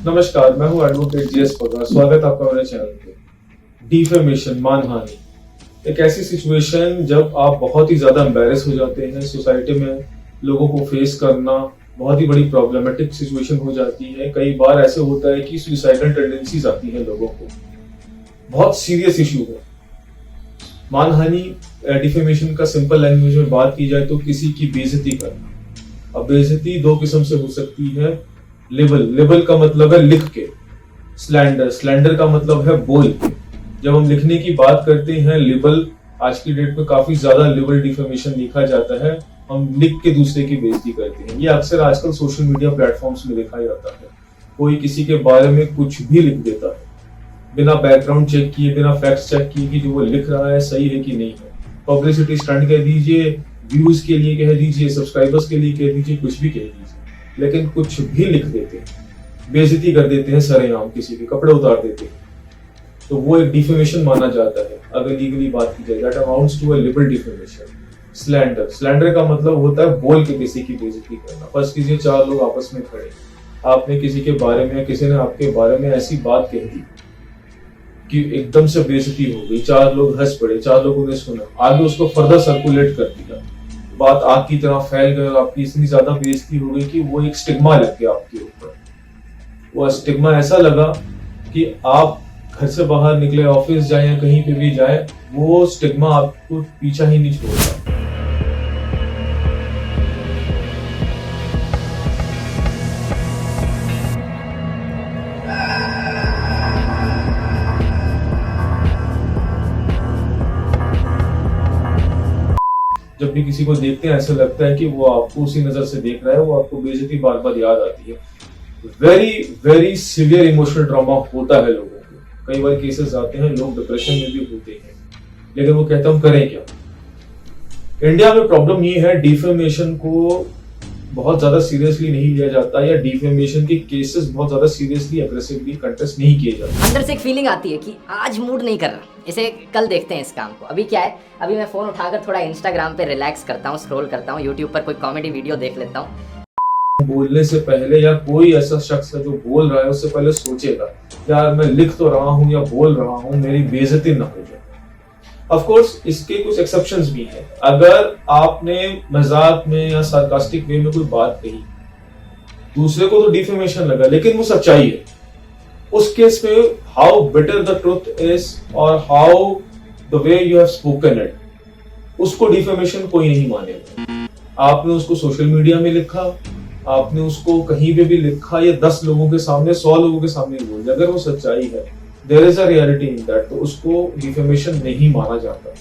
नमस्कार, मैं हूं एडवोकेट जीएस पगार। स्वागत आपका मेरे चैनल पे। डिफेमेशन, मानहानि, एक ऐसी सिचुएशन जब आप बहुत ही ज्यादा एम्बैरेस हो जाते हैं, सोसाइटी में लोगों को फेस करना बहुत ही बड़ी प्रॉब्लमेटिक सिचुएशन हो जाती है। कई बार ऐसे होता है कि सुसाइडल टेंडेंसीज आती है लोगों को। बहुत सीरियस इशू है मानहानि। डिफेमेशन का सिंपल लैंग्वेज में बात की जाए तो किसी की बेइज्जती करना। अब बेइज्जती दो किस्म से हो सकती है। लिबल का मतलब है लिख के, स्लैंडर का मतलब है बोल के। जब हम लिखने की बात करते हैं, लिबल आज की डेट में काफी ज्यादा लिबल डिफेमेशन लिखा जाता है। हम लिख के दूसरे की बेइज्जती करते हैं। ये अक्सर आजकल सोशल मीडिया प्लेटफॉर्म्स में लिखा जाता है। कोई किसी के बारे में कुछ भी लिख देता है बिना बैकग्राउंड चेक किए, बिना फैक्ट चेक किए कि जो वो लिख रहा है सही है कि नहीं है। पब्लिसिटी स्टंट कह दीजिए, व्यूज के लिए कह दीजिए, सब्सक्राइबर्स के लिए कह दीजिए, कुछ भी कह दीजिए, लेकिन कुछ भी लिख देते हैं, बेइज्जती कर देते हैं, सरेआम किसी के कपड़े उतार देते हैं, तो वो एक डिफेमेशन माना जाता है। अगर लीगली बात की जाए, that amounts to a libel defamation. Slander का मतलब होता है बोल के किसी की बेइज्जती करना। फर्स्ट कीजिए, चार लोग आपस में खड़े, आपने किसी के बारे में, किसी ने आपके बारे में ऐसी बात कह दी कि एकदम से बेइज्जती हो गई, चार लोग हंस पड़े, चार लोगों ने सुना, आगे उसको फर्दर सर्कुलेट कर दिया, बात आग की तरह फैल गई, आपकी इतनी ज्यादा बेइज्जती हो गई कि वो एक स्टिग्मा लग गया आपके ऊपर। वो स्टिग्मा ऐसा लगा कि आप घर से बाहर निकले, ऑफिस जाए या कहीं पे भी जाए, वो स्टिग्मा आपको पीछा ही नहीं छोड़ता। जब भी किसी को देखते हैं ऐसा लगता है कि वो आपको उसी नजर से देख रहा है, वो आपको बेइज्जती बार बार याद आती है। Very very severe emotional trauma होता है लोगों को। कई बार केसेस आते हैं, लोग डिप्रेशन में भी होते हैं, लेकिन वो कहते हैं हम करें क्या। इंडिया में प्रॉब्लम ये है, डिफेमेशन को बहुत ज्यादा सीरियसली नहीं लिया जाता, या डिफेमेशन के केसेस बहुत ज्यादा सीरियसली अग्रेसिवली कंटेस्ट नहीं किए जाते। अंदर से एक फीलिंग आती है कि आज मूड नहीं कर रहा, इसे कल देखते हैं इस काम को। अभी क्या है, अभी मैं फोन उठाकर थोड़ा इंस्टाग्राम पे रिलैक्स करता हूँ, स्क्रॉल करता हूँ, यूट्यूब पर कोई कॉमेडी वीडियो देख लेता हूँ। बोलने से पहले, या कोई ऐसा शख्स है जो बोल रहा है, उससे पहले सोचेगा यार मैं लिख तो रहा हूँ या बोल रहा हूँ, मेरी बेइज्जती ना हो जाए। ऑफ कोर्स इसके कुछ एक्सेप्शंस भी हैं। अगर आपने मजाक में या सार्कास्टिक वे में कोई बात कही, दूसरे को तो डिफेमेशन लगा, लेकिन वो सच्चाई है, उस केस में how bitter the truth is और how the way you have spoken it, उसको डिफेमेशन कोई नहीं मानेगा। आपने उसको सोशल मीडिया में लिखा, आपने उसको कहीं पे भी लिखा, या 10 लोगों के सामने, 100 लोगों के सामने बोल दिया, अगर वो सच्चाई है, there is a reality in that, तो उसको डिफेमेशन नहीं माना जाता।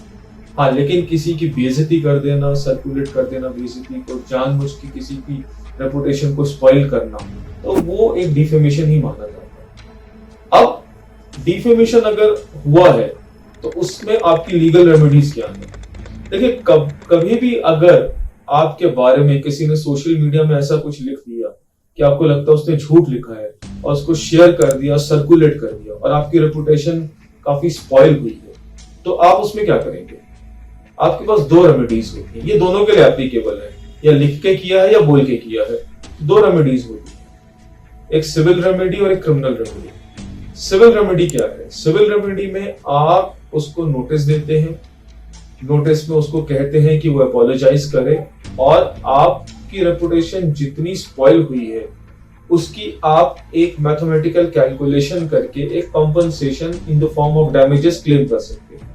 हाँ, लेकिन किसी की बेइज्जती कर देना, सर्कुलेट कर देना बेइज्जती को, जानबूझ के किसी की रेपुटेशन को स्पॉइल करना, तो वो एक डिफेमेशन ही माना जाता है। अब डिफेमेशन अगर हुआ है तो उसमें आपकी लीगल रेमेडीज क्या है। देखिए, कभी भी अगर आपके बारे में किसी ने सोशल मीडिया में ऐसा कुछ लिख दिया कि आपको लगता है उसने झूठ लिखा है, और उसको शेयर कर दिया, सर्कुलेट कर दिया, और आपकी रेपुटेशन काफी स्पॉइल हुई है, तो आप उसमें क्या करेंगे। आपके पास दो रेमेडीज होती है, ये दोनों के लिए एप्लीकेबल है, या लिख के किया है या बोल के किया है, दो रेमेडीज होती है, एक सिविल रेमेडी और एक क्रिमिनल रेमेडी। सिविल रेमेडी क्या है? सिविल रेमेडी में आप उसको नोटिस देते हैं, नोटिस में उसको कहते हैं कि वो अपोलोजाइज करे, और आपकी रेपुटेशन जितनी स्पॉइल हुई है उसकी आप एक मैथमेटिकल कैलकुलेशन करके एक compensation in the form of damages claim कर सकते हैं।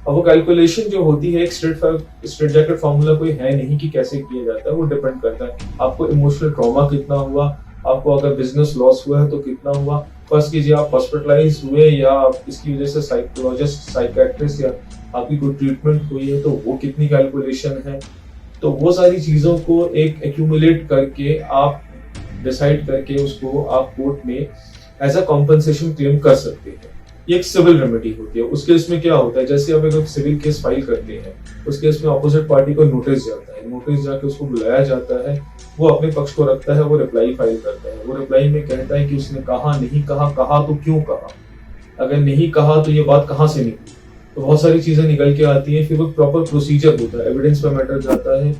अब वो कैलकुलेशन जो होती है, एक स्ट्रेट जैकेट फॉर्मूला कोई है नहीं कि कैसे किया जाता है, वो डिपेंड करता है आपको इमोशनल ट्रॉमा कितना हुआ, आपको अगर बिजनेस लॉस हुआ है तो कितना हुआ, फर्स्ट कीजिए आप हॉस्पिटलाइज हुए, या आप इसकी वजह से साइकोलॉजिस्ट, साइकेट्रिस्ट या आपकी कोई ट्रीटमेंट हुई है, तो वो कितनी कैलकुलेशन है। तो वो सारी चीजों को एक एक्यूमुलेट करके आप डिसाइड करके उसको आप कोर्ट में एज अ कॉम्पनसेशन क्लेम कर सकते हैं। ये एक सिविल रेमेडी होती है। उस केस में क्या होता है, जैसे आप एक सिविल केस फाइल करते हैं, उस केस में ऑपोजिट पार्टी को नोटिस जाता है, नोटिस जाके उसको बुलाया जाता है, वो अपने पक्ष को रखता है, वो रिप्लाई फाइल करता है, वो रिप्लाई में कहता है कि उसने कहा, नहीं कहा, कहा तो क्यों कहा, अगर नहीं कहा तो ये बात कहाँ से निकली, तो बहुत सारी चीजें निकल के आती हैं। फिर वो प्रॉपर प्रोसीजर होता है, एविडेंस पे मैटर जाता है,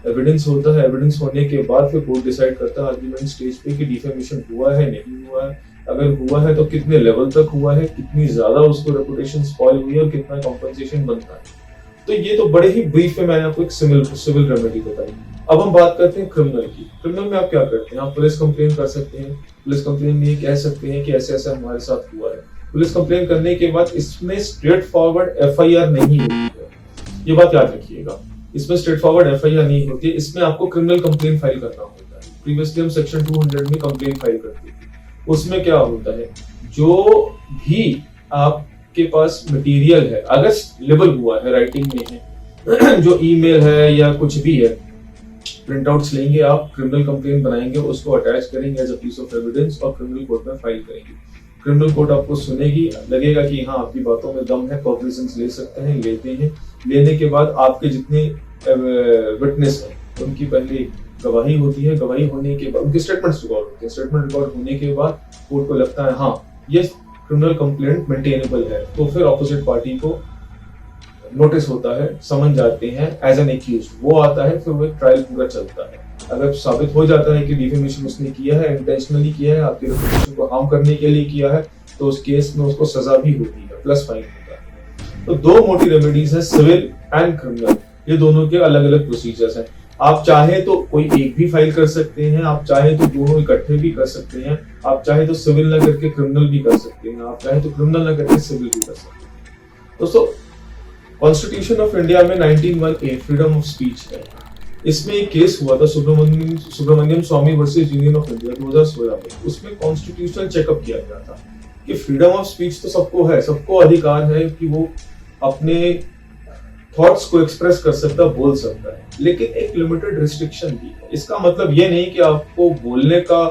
एविडेंस होता है, एविडेंस होने के बाद फिर कोर्ट डिसाइड करता है आर्गुमेंट स्टेज पे कि डिफेमेशन हुआ है, नहीं हुआ है, अगर हुआ है तो कितने लेवल तक हुआ है, कितनी ज्यादा उसको रेपुटेशन स्पॉइल हुई है और कितना कॉम्पनसेशन बनता है। तो ये तो बड़े ही ब्रीफ में मैंने आपको एक सिविल रेमेडी बताई। अब हम बात करते हैं क्रिमिनल की। क्रिमिनल में आप क्या करते हैं? आप पुलिस कंप्लेन कर सकते हैं। पुलिस कंप्लेन में ये कह सकते हैं कि ऐसे ऐसे हमारे साथ हुआ है। पुलिस कंप्लेन करने के बाद इसमें स्ट्रेट फॉरवर्ड एफआईआर नहीं होती है, ये बात याद रखिएगा। इसमें स्ट्रेट फॉरवर्ड एफआईआर नहीं होती है, इसमें आपको क्रिमिनल कंप्लेन फाइल करना होता है। प्रीवियसली हम सेक्शन 200 में कंप्लेन फाइल करते थे। उसमें क्या होता है, जो भी आपके पास मटेरियल है, अगर लेबल हुआ है, राइटिंग में है, जो ईमेल है या कुछ भी है, प्रिंट आउट्स लेंगे, आप क्रिमिनल कंप्लेन बनाएंगे, उसको अटैच करेंगे as a piece of evidence और क्रिमिनल कोर्ट में फाइल करेंगे। क्रिमिनल कोर्ट आपको सुनेगी, लगेगा कि हाँ आपकी बातों में दम है, कॉग्निजेंस ले सकते हैं, लेते हैं। लेने के बाद आपके जितने विटनेस हैं उनकी पहले गवाही होती है। गवाही होने के बाद उनके स्टेटमेंट्स रिकॉर्ड होते हैं। स्टेटमेंट रिकॉर्ड होने के बाद कोर्ट को लगता है हाँ ये क्रिमिनल कंप्लेंट मेंटेनेबल है, तो फिर ऑपोजिट पार्टी को नोटिस होता है, समझ जाते हैं एज एन एक्यूज्ड, वो आता है, फिर वो एक ट्रायल पूरा चलता है। अगर साबित हो जाता है कि डिफेमेशन उसने किया है, इंटेंशनली किया है, आपकी रेपुटेशन को हार्म करने के लिए किया है, तो उस केस में उसको सजा भी होती है, प्लस फाइन होता है। तो दो मोटी रेमेडीज है, सिविल एंड क्रिमिनल। ये दोनों के अलग अलग प्रोसीजर्स हैं। आप चाहे तो कोई एक भी फाइल कर सकते हैं, आप चाहे तो दोनों इकट्ठे भी कर सकते हैं, आप चाहे तो सिविल ना करके क्रिमिनल भी कर सकते हैं, आप चाहे तो क्रिमिनल ना करके सिविल भी कर सकते हैं। दोस्तों, कॉन्स्टिट्यूशन ऑफ इंडिया में 19(1)(a) फ्रीडम ऑफ स्पीच है। इसमें एक केस हुआ था सुब्रमण्यम स्वामी वर्सेस यूनियन ऑफ इंडिया 2016 में। उसमें कॉन्स्टिट्यूशनल चेकअप किया गया था कि फ्रीडम ऑफ स्पीच तो सबको है, सबको अधिकार है कि वो अपने थॉट्स को एक्सप्रेस कर सकता, बोल सकता है, लेकिन एक लिमिटेड रिस्ट्रिक्शन भी है। इसका मतलब ये नहीं कि आपको बोलने का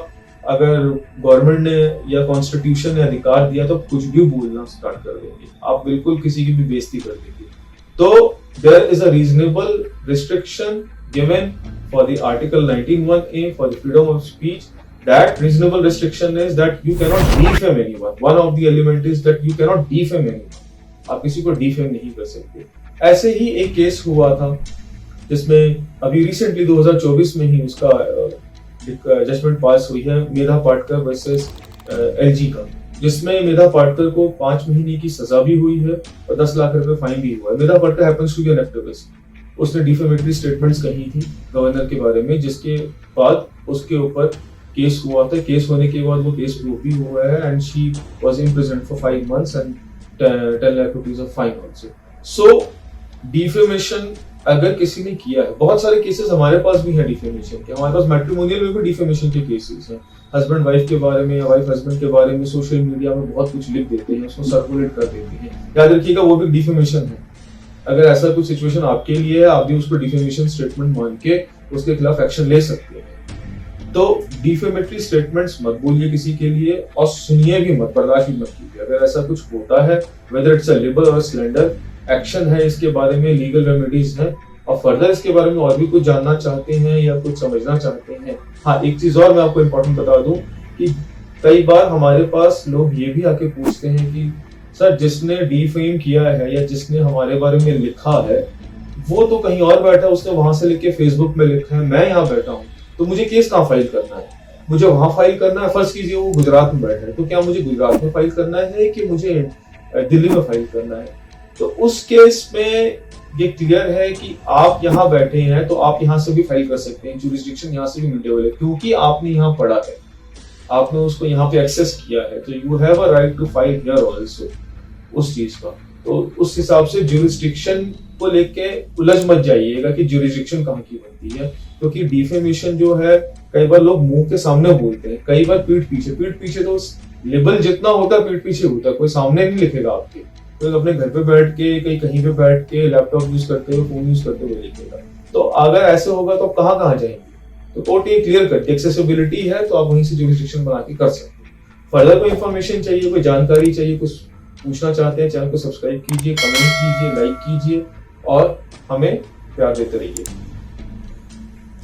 अगर गवर्नमेंट ने या कॉन्स्टिट्यूशन ने अधिकार दिया तो कुछ भी बोलना स्टार्ट कर देंगे, आप बिल्कुल किसी की भी बेइज्जती कर देंगे। तो there is a reasonable restriction given for the article 19(1)(a) for the freedom of speech. That reasonable restriction is that you cannot defame anyone. One of the element is that you cannot defame anyone. आप किसी को defame नहीं कर सकते। ऐसे ही एक case हुआ था जिसमें अभी रिसेंटली 2024 में ही उसका जजमेंट पास हुई है, मेधा पाटकर वर्सेस एलजी का, जिसमें मेधा पाटकर को 5 महीने की सजा भी हुई है और 10 लाख रुपए फाइन भी हुआ है। Medha Patkar happens to be an activist. उसने डिफेमेटरी स्टेटमेंट्स कही थी गवर्नर के बारे में, जिसके बाद उसके ऊपर केस हुआ था। केस होने के बाद वो केस प्रूव भी हुआ है and she was imprisoned for 5 months and 10 lakh rupees of fine also. So defamation अगर किसी ने किया है, बहुत सारे केसेस हमारे पास भी है डिफेमेशन के। हमारे पास मैट्रिमोनियल में भी डिफेमेशन के केसेस हैं। हस्बैंड वाइफ के बारे में या वाइफ हस्बैंड के बारे में सोशल मीडिया में बहुत कुछ लिख देते हैं, उसको सर्कुलेट कर देते हैं, याद रखिएगा वो भी डिफेमेशन है। अगर ऐसा कुछ सिचुएशन आपके लिए है, आप भी उसको डिफेमेशन स्टेटमेंट मान के उसके खिलाफ एक्शन ले सकते हैं। तो डिफेमेटरी स्टेटमेंट्स मत बोलिए किसी के लिए और सुनिए भी मत, बर्दाश्त भी मत कीजिए। अगर ऐसा कुछ होता है, वेदर इट्स अ लिबल और स्लैंडर, एक्शन है इसके बारे में, लीगल रेमेडीज है। और फर्दर इसके बारे में और भी कुछ जानना चाहते हैं या कुछ समझना चाहते हैं, हाँ एक चीज और मैं आपको इम्पोर्टेंट बता दूं कि कई बार हमारे पास लोग ये भी आके पूछते हैं कि सर जिसने डिफेम किया है या जिसने हमारे बारे में लिखा है वो तो कहीं और बैठा है, उसने वहां से लिख के फेसबुक में लिखा है, मैं यहाँ बैठा हूँ, तो मुझे केस कहाँ फाइल करना है? मुझे वहां फाइल करना है। फर्ज कीजिए वो गुजरात में बैठा है, तो क्या मुझे गुजरात में फाइल करना है कि मुझे दिल्ली में फाइल करना है? तो उस केस में ये क्लियर है कि आप यहाँ बैठे हैं तो आप यहाँ से भी फाइल कर सकते हैं, जुरिस्डिक्शन यहाँ से भी मिलेबल है, क्योंकि आपने यहाँ पढ़ा है, आपने उसको यहाँ पे एक्सेस किया है, तो you have a right to file here also उस चीज का। तो उस हिसाब से जुरिस्डिक्शन को लेके उलझ मत जाइएगा कि जुरिस्डिक्शन कहाँ की बनती है, क्योंकि डिफेमेशन जो है कई बार लोग मुंह के सामने बोलते हैं, कई बार पीठ पीछे तो लेबल जितना होता है पीठ पीछे होता है, कोई सामने नहीं लिखेगा आपके, कोई अपने घर पे बैठ के कहीं पे बैठ के लैपटॉप यूज करते हुए, फोन यूज करते हुए लिखेगा। तो अगर ऐसे होगा तो कहाँ जाएंगे? तो कोर्ट ये क्लियर करती है, एक्सेसिबिलिटी है तो आप वहीं से जुरिस्डिक्शन बना के कर सकते हैं। फर्दर कोई इन्फॉर्मेशन चाहिए, कोई जानकारी चाहिए, कुछ पूछना चाहते हैं, चैनल को सब्सक्राइब कीजिए, कमेंट कीजिए, लाइक कीजिए और हमें प्यार देते रहिए।